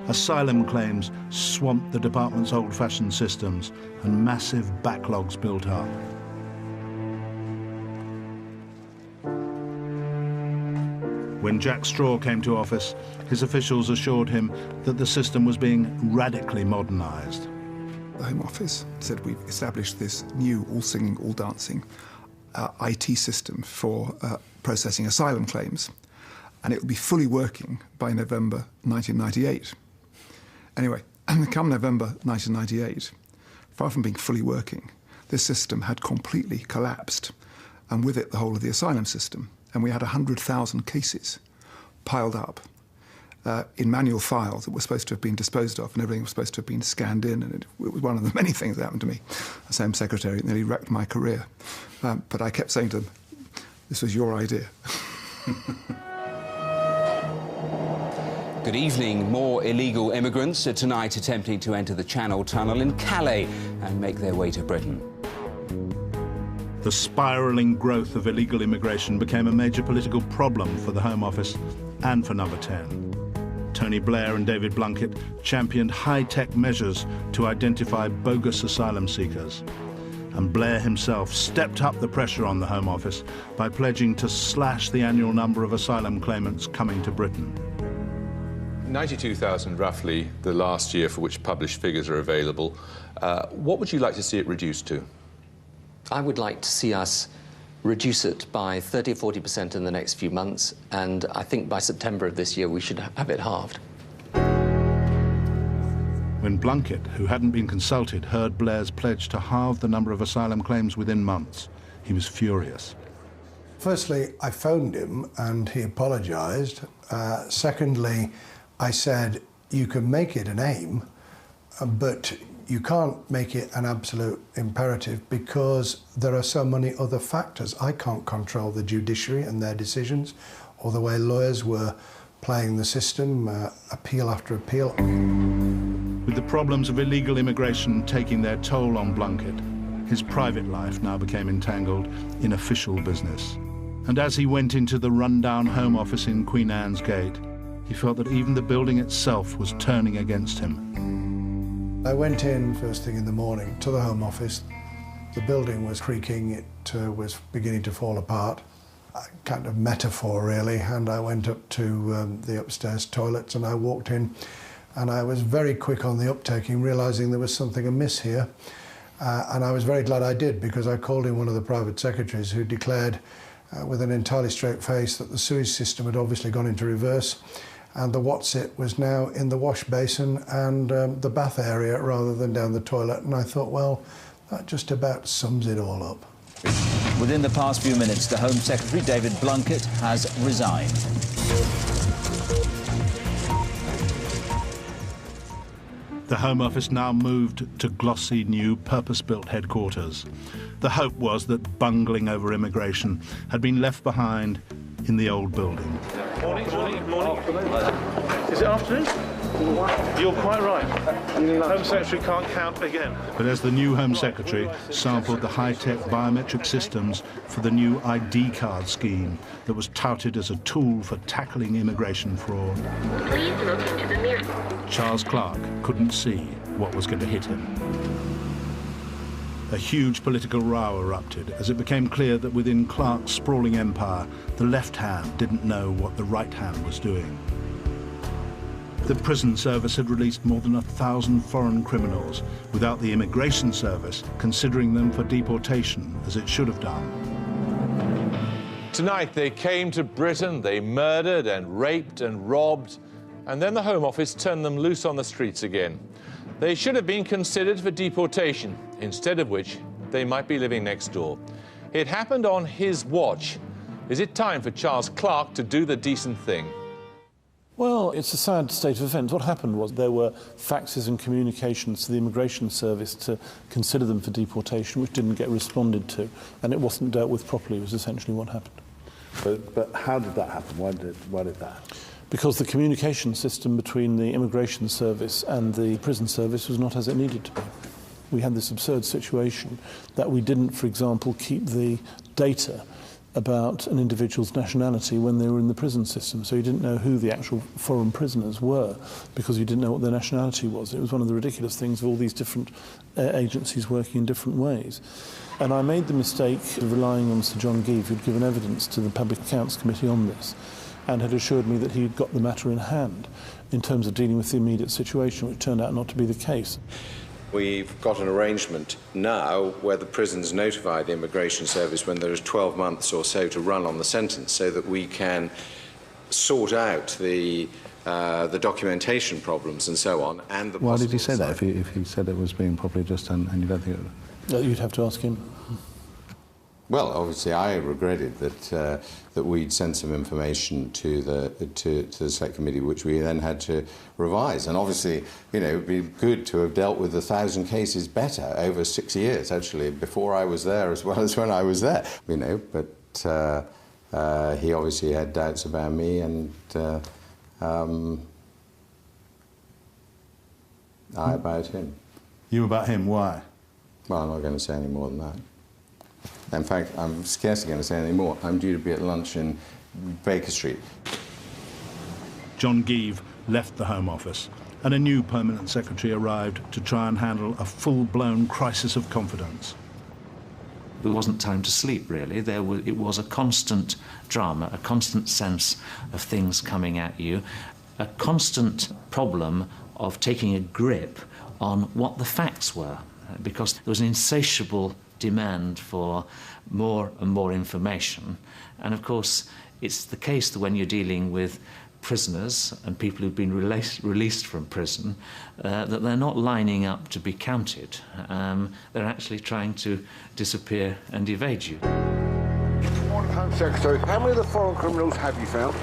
Speaker 1: Asylum claims swamped the department's old-fashioned systems, and massive backlogs built up. When Jack Straw came to office, his officials assured him that the system was being radically modernised.
Speaker 29: The Home Office said we've established this new all-singing, all-dancing IT system for processing asylum claims, and it will be fully working by November 1998. Anyway, And come November 1998, far from being fully working, this system had completely collapsed, and with it the whole of the asylum system. And we had 100,000 cases piled up in manual files that were supposed to have been disposed of, and everything was supposed to have been scanned in, and it was one of the many things that happened to me as Home Secretary. It nearly wrecked my career. But I kept saying to them, this was your idea.
Speaker 3: Good evening. More illegal immigrants are tonight attempting to enter the Channel Tunnel in Calais and make their way to Britain.
Speaker 1: The spiralling growth of illegal immigration became a major political problem for the Home Office and for Number 10. Tony Blair and David Blunkett championed high-tech measures to identify bogus asylum seekers. And Blair himself stepped up the pressure on the Home Office by pledging to slash the annual number of asylum claimants coming to Britain.
Speaker 9: 92,000 roughly the last year for which published figures are available. What would you like to see it reduced to?
Speaker 13: I would like to see us reduce it by 30 or 40% in the next few months, and I think by September of this year we should have it halved.
Speaker 1: When Blunkett, who hadn't been consulted, heard Blair's pledge to halve the number of asylum claims within months, he was furious.
Speaker 26: Firstly, I phoned him and he apologised. Secondly, I said, you can make it an aim, but you can't make it an absolute imperative because there are so many other factors. I can't control the judiciary and their decisions, or the way lawyers were playing the system, appeal after appeal.
Speaker 1: With the problems of illegal immigration taking their toll on Blunkett, his private life now became entangled in official business. And as he went into the run-down Home Office in Queen Anne's Gate, he felt that even the building itself was turning against him.
Speaker 26: I went in first thing in the morning to the Home Office. The building was creaking, it was beginning to fall apart. A kind of metaphor, really, and I went up to the upstairs toilets and I walked in, and I was very quick on the uptaking, realising there was something amiss here. And I was very glad I did, because I called in one of the private secretaries who declared with an entirely straight face that the sewage system had obviously gone into reverse, and the Whatsit was now in the wash basin and the bath area rather than down the toilet. And I thought, well, that just about sums it all up.
Speaker 14: Within the past few minutes, the Home Secretary, David Blunkett, has resigned.
Speaker 1: The Home Office now moved to glossy new purpose-built headquarters. The hope was that bungling over immigration had been left behind in the old building.
Speaker 5: Morning. Is it afternoon? You're quite right. Home Secretary can't count again.
Speaker 1: But as the new Home Secretary sampled the high-tech biometric systems for the new ID card scheme that was touted as a tool for tackling immigration fraud,
Speaker 6: Please look into the mirror.
Speaker 1: Charles Clarke couldn't see what was going to hit him. A huge political row erupted as it became clear that within Clarke's sprawling empire, the left hand didn't know what the right hand was doing. The prison service had released more than 1,000 foreign criminals without the immigration service considering them for deportation, as it should have done.
Speaker 9: Tonight they came to Britain, they murdered and raped and robbed, and then the Home Office turned them loose on the streets again. They should have been considered for deportation, instead of which they might be living next door. It happened on his watch. Is it time for Charles Clarke to do the decent thing?
Speaker 21: Well, it's a sad state of affairs. What happened was there were faxes and communications to the Immigration Service to consider them for deportation, which didn't get responded to, and it wasn't dealt with properly, was essentially what happened.
Speaker 15: But how did that happen? Why did that happen?
Speaker 21: Because the communication system between the Immigration Service and the Prison Service was not as it needed to be. We had this absurd situation that we didn't, for example, keep the data about an individual's nationality when they were in the prison system. So you didn't know who the actual foreign prisoners were because you didn't know what their nationality was. It was one of the ridiculous things of all these different agencies working in different ways. And I made the mistake of relying on Sir John Geeve, who'd given evidence to the Public Accounts Committee on this and had assured me that he'd got the matter in hand in terms of dealing with the immediate situation, which turned out not to be the case.
Speaker 22: We've got an arrangement now where the prisons notify the Immigration Service when there is 12 months or so to run on the sentence, so that we can sort out the the documentation problems and so on, and the
Speaker 15: Why did he say that if he said it was being properly just done and you don't think it...
Speaker 21: You'd have to ask him.
Speaker 22: Well, obviously, I regretted that that we'd sent some information to the Select Committee, which we then had to revise. And obviously, you know, it'd be good to have dealt with 1,000 cases better over 6 years, actually, before I was there as well as when I was there. You know, but he obviously had doubts about me, and I about him.
Speaker 1: You about him? Why?
Speaker 22: Well, I'm not going to say any more than that. In fact, I'm scarcely going to say any more. I'm due to be at lunch in Baker Street.
Speaker 1: John Geeve left the Home Office, and a new permanent secretary arrived to try and handle a full-blown crisis of confidence.
Speaker 8: There wasn't time to sleep, really. It was a constant drama, a constant sense of things coming at you, a constant problem of taking a grip on what the facts were, because there was an insatiable demand for more and more information. And of course, it's the case that when you're dealing with prisoners and people who've been released from prison, that they're not lining up to be counted. They're actually trying to disappear and evade you.
Speaker 10: Morning, Home Secretary. How many of the foreign criminals have you found?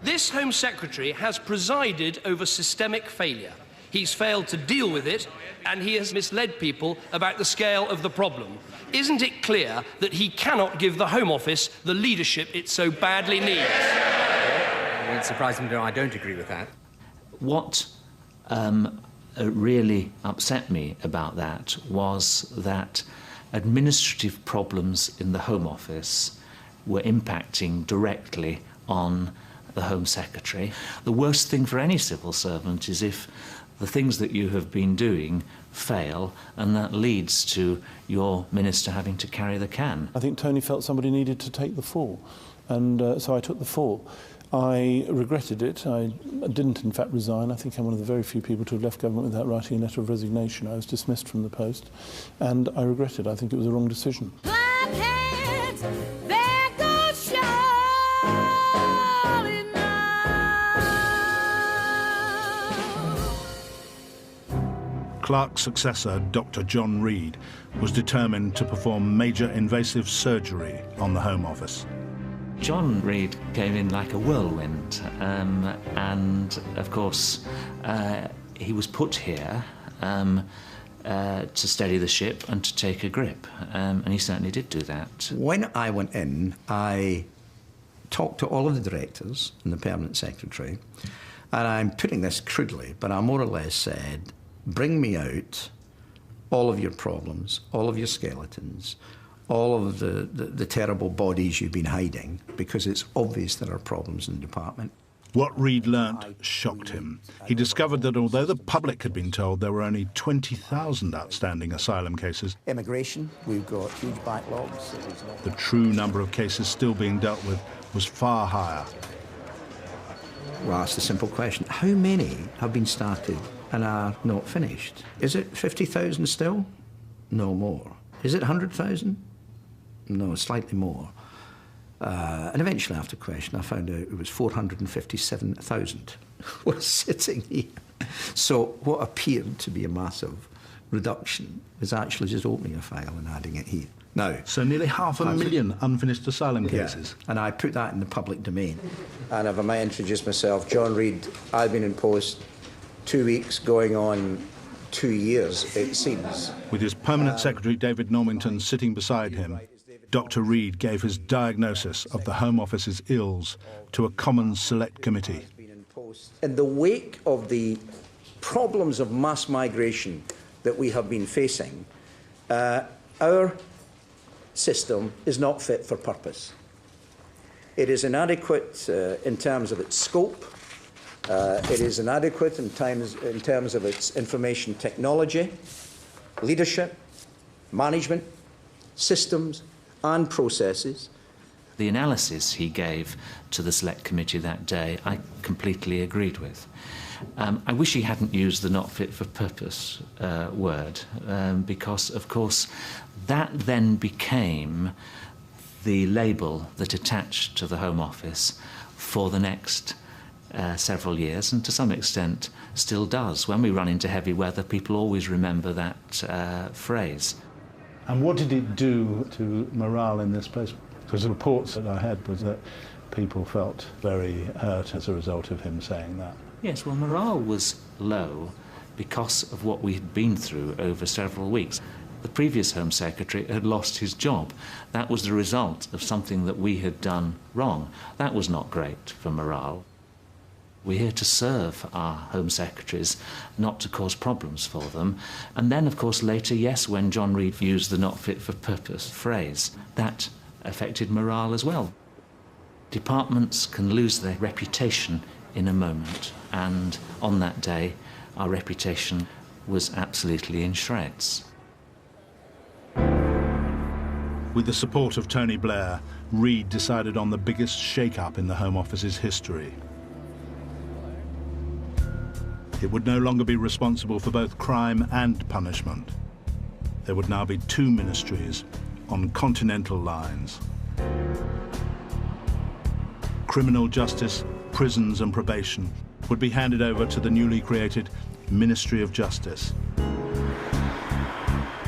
Speaker 16: This Home Secretary has presided over systemic failure. He's failed to deal with it, and he has misled people about the scale of the problem. Isn't it clear that he cannot give the Home Office the leadership it so badly needs?
Speaker 13: It's surprising to know I don't agree with that.
Speaker 8: What really upset me about that was that administrative problems in the Home Office were impacting directly on the Home Secretary. The worst thing for any civil servant is if the things that you have been doing fail, and that leads to your minister having to carry the can.
Speaker 21: I think Tony felt somebody needed to take the fall, and so I took the fall. I regretted it. I didn't, in fact, resign. I think I'm one of the very few people to have left government without writing a letter of resignation. I was dismissed from the post, and I regret it. I think it was a wrong decision.
Speaker 6: Blackheads, there goes Charlie
Speaker 1: Clark's successor, Dr. John Reed, was determined to perform major invasive surgery on the Home Office.
Speaker 8: John Reed came in like a whirlwind, and of course he was put here to steady the ship and to take a grip, and he certainly did do that.
Speaker 17: When I went in, I talked to all of the directors and the permanent secretary, and I'm putting this crudely, but I more or less said, bring me out all of your problems, all of your skeletons, all of the terrible bodies you've been hiding, because it's obvious there are problems in the department.
Speaker 1: What Reed learnt shocked him. He discovered that although the public had been told there were only 20,000 outstanding asylum cases,
Speaker 17: Immigration, we've got huge backlogs.
Speaker 1: the true number of cases still being dealt with was far higher.
Speaker 17: Well, ask the simple question, how many have been started and are not finished? Is it 50,000 still? No more. Is it 100,000? No, slightly more. And eventually, after question, I found out it was 457,000 was sitting here. So what appeared to be a massive reduction is actually just opening a file and adding it here. Now,
Speaker 1: so nearly 500,000 unfinished asylum cases.
Speaker 17: Yeah. And I put that in the public domain. And if I may introduce myself, John Reed, I've been in post 2 weeks, going on 2 years, it seems.
Speaker 1: With his permanent secretary, David Normington, sitting beside him, Dr. Reed gave his diagnosis of the Home Office's ills to a Commons Select Committee.
Speaker 17: In the wake of the problems of mass migration that we have been facing, our system is not fit for purpose. It is inadequate in terms of its scope. It is inadequate in terms of its information technology, leadership, management, systems and processes.
Speaker 8: The analysis he gave to the Select Committee that day, I completely agreed with. I wish he hadn't used the not fit for purpose word, because, of course, that then became the label that attached to the Home Office for the next several years, and to some extent still does. When we run into heavy weather, people always remember that phrase.
Speaker 1: And what did it do to morale in this place? Because the reports that I had was that people felt very hurt as a result of him saying that.
Speaker 8: Yes, well, morale was low because of what we had been through over several weeks. The previous Home Secretary had lost his job. That was the result of something that we had done wrong. That was not great for morale. We're here to serve our Home Secretaries, not to cause problems for them. And then, of course, later, yes, when John Reid used the not fit for purpose phrase, that affected morale as well. Departments can lose their reputation in a moment, and on that day, our reputation was absolutely in shreds.
Speaker 1: With the support of Tony Blair, Reid decided on the biggest shake-up in the Home Office's history. It would no longer be responsible for both crime and punishment. There would now be two ministries on continental lines. Criminal justice, prisons and probation would be handed over to the newly created Ministry of Justice.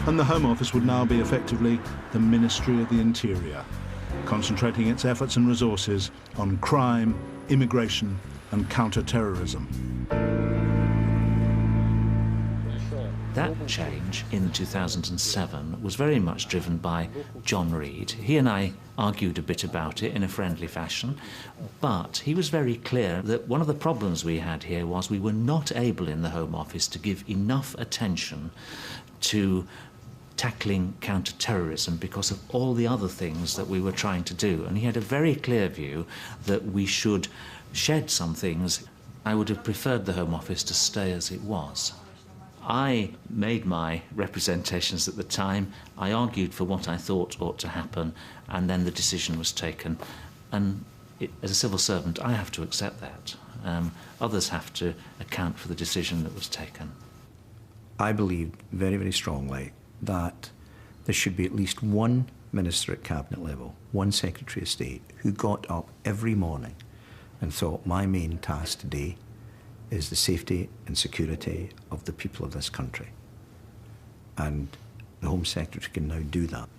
Speaker 1: And the Home Office would now be effectively the Ministry of the Interior, concentrating its efforts and resources on crime, immigration and counter-terrorism.
Speaker 8: That change in 2007 was very much driven by John Reid. He and I argued a bit about it in a friendly fashion, but he was very clear that one of the problems we had here was we were not able in the Home Office to give enough attention to tackling counter-terrorism because of all the other things that we were trying to do. And he had a very clear view that we should shed some things. I would have preferred the Home Office to stay as it was. I made my representations at the time. I argued for what I thought ought to happen, and then the decision was taken. And as a civil servant, I have to accept that. Others have to account for the decision that was taken.
Speaker 2: I believe very, very strongly that there should be at least one minister at cabinet level, one Secretary of State, who got up every morning and thought, my main task today is the safety and security of the people of this country. And the Home Secretary can now do that.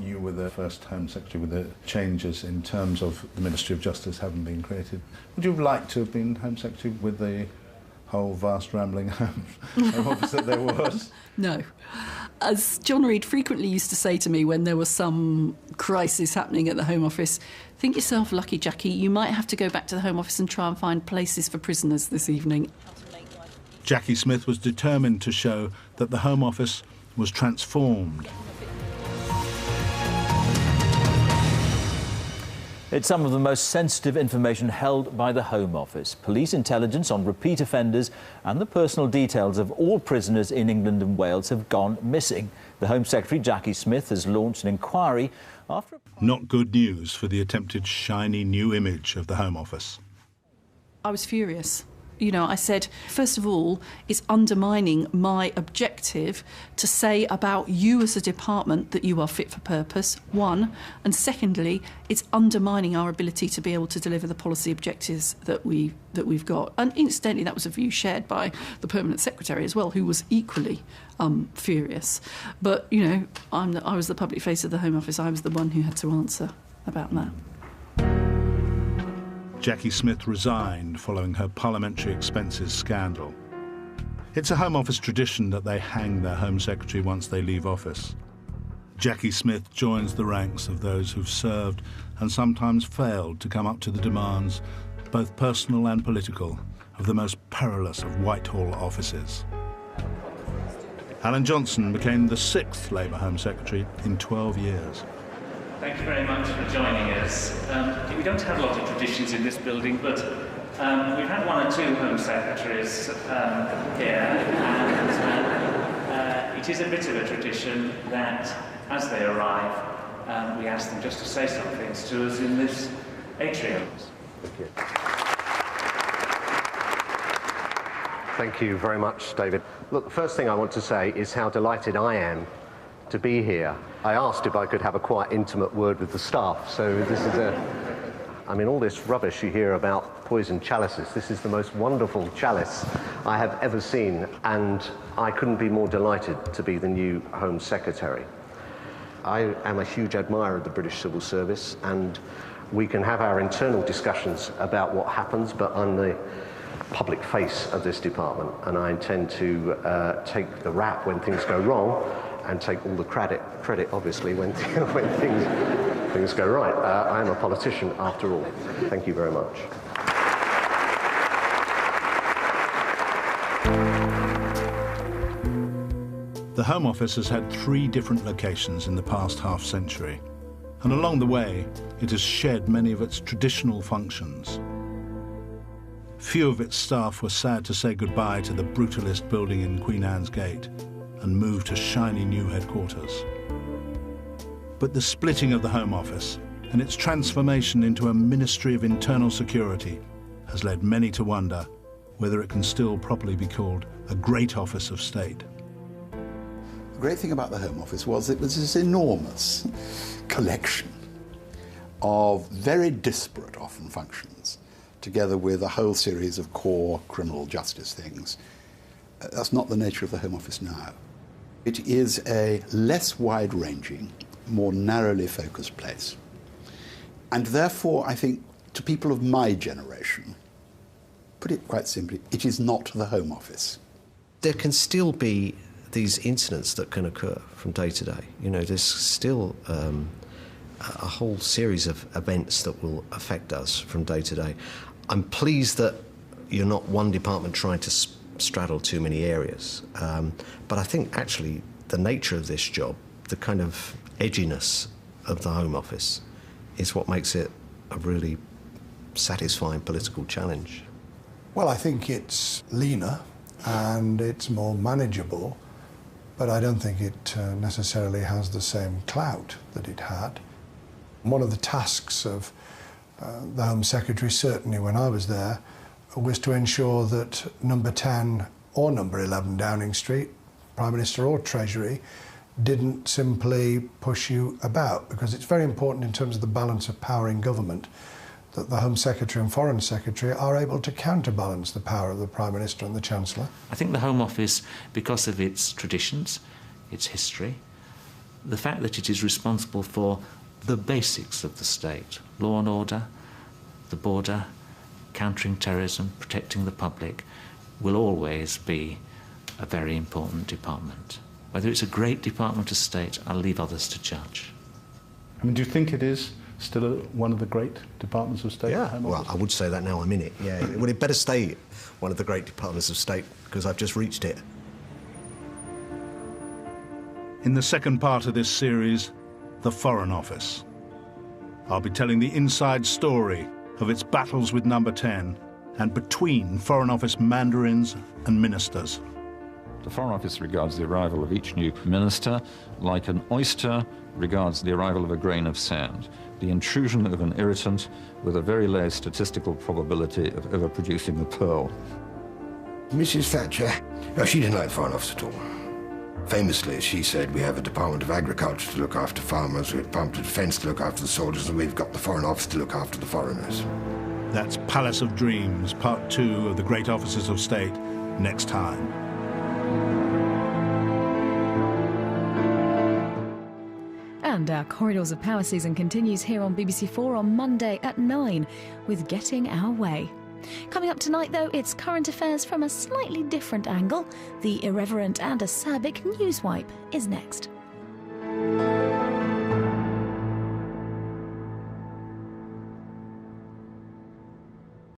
Speaker 1: You were the first Home Secretary with the changes in terms of the Ministry of Justice having been created. Would you like to have been Home Secretary with the whole vast rambling Home Office that there was?
Speaker 7: No. As John Reid frequently used to say to me when there was some crisis happening at the Home Office, think yourself lucky, Jackie, you might have to go back to the Home Office and try and find places for prisoners this evening.
Speaker 1: Jackie Smith was determined to show that the Home Office was transformed.
Speaker 14: It's some of the most sensitive information held by the Home Office. Police intelligence on repeat offenders and the personal details of all prisoners in England and Wales have gone missing. The Home Secretary, Jackie Smith, has launched an inquiry after...
Speaker 1: Not good news for the attempted shiny new image of the Home Office.
Speaker 7: I was furious. You know, I said, first of all, it's undermining my objective to say about you as a department that you are fit for purpose, one. And secondly, it's undermining our ability to be able to deliver the policy objectives that we've got. And incidentally, that was a view shared by the Permanent Secretary as well, who was equally furious. But, you know, I was the public face of the Home Office. I was the one who had to answer about that.
Speaker 1: Jackie Smith resigned following her parliamentary expenses scandal. It's a Home Office tradition that they hang their Home Secretary once they leave office. Jackie Smith joins the ranks of those who've served and sometimes failed to come up to the demands, both personal and political, of the most perilous of Whitehall offices. Alan Johnson became the 6th Labour Home Secretary in 12 years.
Speaker 8: Thank you very much for joining us. We don't have a lot of traditions in this building, but we've had one or two Home Secretaries here, and it is a bit of a tradition that, as they arrive, we ask them just to say some things to us in this atrium.
Speaker 11: Thank you. Thank you very much, David. Look, the first thing I want to say is how delighted I am to be here. I asked if I could have a quite intimate word with the staff, so this is I mean, all this rubbish you hear about poisoned chalices, this is the most wonderful chalice I have ever seen, and I couldn't be more delighted to be the new Home Secretary. I am a huge admirer of the British Civil Service, and we can have our internal discussions about what happens, but I'm the public face of this department, and I intend to take the rap when things go wrong and take all the credit obviously, when things go right. I am a politician after all. Thank you very much.
Speaker 1: The Home Office has had 3 different locations in the past half-century, and along the way, it has shed many of its traditional functions. Few of its staff were sad to say goodbye to the brutalist building in Queen Anne's Gate and move to shiny new headquarters. But the splitting of the Home Office and its transformation into a Ministry of Internal Security has led many to wonder whether it can still properly be called a great office of state.
Speaker 12: The great thing about the Home Office was it was this enormous collection of very disparate, often, functions, together with a whole series of core criminal justice things. That's not the nature of the Home Office now. It is a less wide-ranging, more narrowly focused place. And therefore, I think, to people of my generation, put it quite simply, it is not the Home Office.
Speaker 18: There can still be these incidents that can occur from day to day. You know, there's still a whole series of events that will affect us from day to day. I'm pleased that you're not one department trying to straddle too many areas. But I think actually the nature of this job, the kind of edginess of the Home Office, is what makes it a really satisfying political challenge.
Speaker 26: Well, I think it's leaner and it's more manageable, but I don't think it necessarily has the same clout that it had. One of the tasks of the Home Secretary, certainly when I was there, was to ensure that number 10 or number 11 Downing Street, Prime Minister or Treasury, didn't simply push you about, because it's very important in terms of the balance of power in government that the Home Secretary and Foreign Secretary are able to counterbalance the power of the Prime Minister and the Chancellor.
Speaker 8: I think the Home Office, because of its traditions, its history, the fact that it is responsible for the basics of the state, law and order, the border, countering terrorism, protecting the public, will always be a very important department. Whether it's a great department of state, I'll leave others to judge.
Speaker 1: I mean, do you think it is still one of the great departments of state?
Speaker 18: Yeah, well, I would say that now I'm in it, yeah. Well, it better stay one of the great departments of state, because I've just reached it.
Speaker 1: In the second part of this series, the Foreign Office. I'll be telling the inside story of its battles with number 10 and between Foreign Office mandarins and ministers.
Speaker 19: The Foreign Office regards the arrival of each new minister like an oyster regards the arrival of a grain of sand, the intrusion of an irritant with a very low statistical probability of ever producing a pearl.
Speaker 20: Mrs. Thatcher, no, she didn't like the Foreign Office at all. Famously, she said, we have a Department of Agriculture to look after farmers, we have a Department of Defence to look after the soldiers, and we've got the Foreign Office to look after the foreigners.
Speaker 1: That's Palace of Dreams, Part 2 of the Great Offices of State, next time.
Speaker 23: And our Corridors of Power season continues here on BBC4 on Monday at 9 with Getting Our Way. Coming up tonight, though, it's current affairs from a slightly different angle. The irreverent and acerbic Newswipe is next.